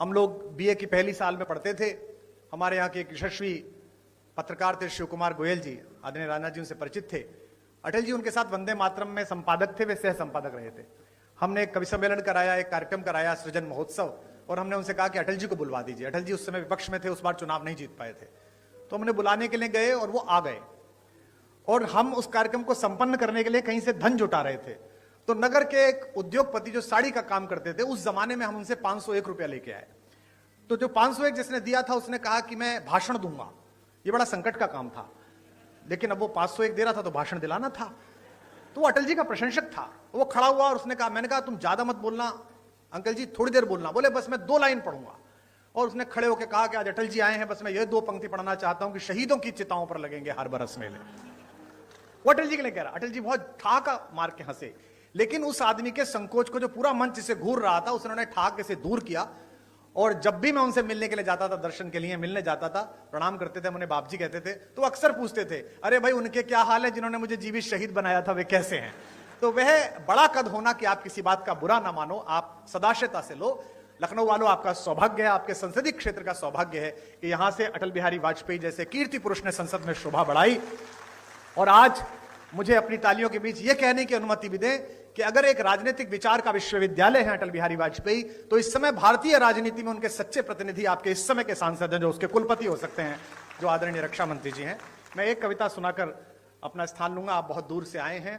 हम लोग बीए की पहली साल में पढ़ते थे। हमारे यहाँ के एक यशस्वी पत्रकार थे शिव कुमार गोयल जी, आदरणीय राजनाथ जी उनसे परिचित थे। अटल जी उनके साथ वंदे मातरम में संपादक थे, वे सह संपादक रहे थे। हमने एक कवि सम्मेलन कराया, एक कार्यक्रम कराया, सृजन महोत्सव, और हमने उनसे कहा कि अटल जी को बुलवा दीजिए। अटल जी उस समय विपक्ष में थे, उस बार चुनाव नहीं जीत पाए थे, तो हमने बुलाने के लिए गए और वो आ गए। और हम उस कार्यक्रम को संपन्न करने के लिए कहीं से धन जुटा रहे थे। तो नगर के एक उद्योगपति जो साड़ी का काम करते थे, उस जमाने में हम उनसे 501 रुपया लेके आए। तो जो 501 जिसने दिया था उसने कहा कि मैं भाषण दूंगा। ये बड़ा संकट का काम था, लेकिन अब वो 501 दे रहा था तो भाषण दिलाना था। तो वो अटल जी का प्रशंसक था, वो खड़ा हुआ और उसने कहा, मैंने कहा तुम ज्यादा मत बोलना अंकल जी, थोड़ी देर बोलना। बोले बस मैं 2 लाइन पढ़ूंगा। और उसने खड़े होकर कहा कि आज अटल जी आए हैं, बस मैं ये 2 पंक्ति पढ़ना चाहता हूं कि शहीदों की चिताओं पर लगेंगे हर बरस मेले। वो अटल जी के लिए कह रहा। अटल जी बहुत ठाका मार के हंसे, लेकिन उस आदमी के संकोच को जो पूरा मंच से घूर रहा था, उसने ठाक से दूर किया। और जब भी मैं उनसे मिलने के लिए जाता था, दर्शन के लिए मिलने जाता था, प्रणाम करते थे, उन्हें बाप जी कहते थे, तो अक्सर पूछते थे, अरे भाई उनके क्या हाल है जिन्होंने मुझे जीवित शहीद बनाया था, वे कैसे हैं? तो वह बड़ा कद होना कि आप किसी बात का बुरा ना मानो, आप सदाशयता से लो। लखनऊ वालों, आपका सौभाग्य है, आपके संसदीय क्षेत्र का सौभाग्य है कि यहां से अटल बिहारी वाजपेयी जैसे कीर्ति पुरुष ने संसद में शोभा बढ़ाई। और आज मुझे अपनी तालियों के बीच यह कहने की अनुमति भी दें कि अगर एक राजनीतिक विचार का विश्वविद्यालय है अटल बिहारी वाजपेयी, तो इस समय भारतीय राजनीति में उनके सच्चे प्रतिनिधि आपके इस समय के सांसद हैं, जो उसके कुलपति हो सकते हैं, जो आदरणीय रक्षा मंत्री जी हैं। मैं एक कविता सुनाकर अपना स्थान लूंगा। आप बहुत दूर से आए हैं,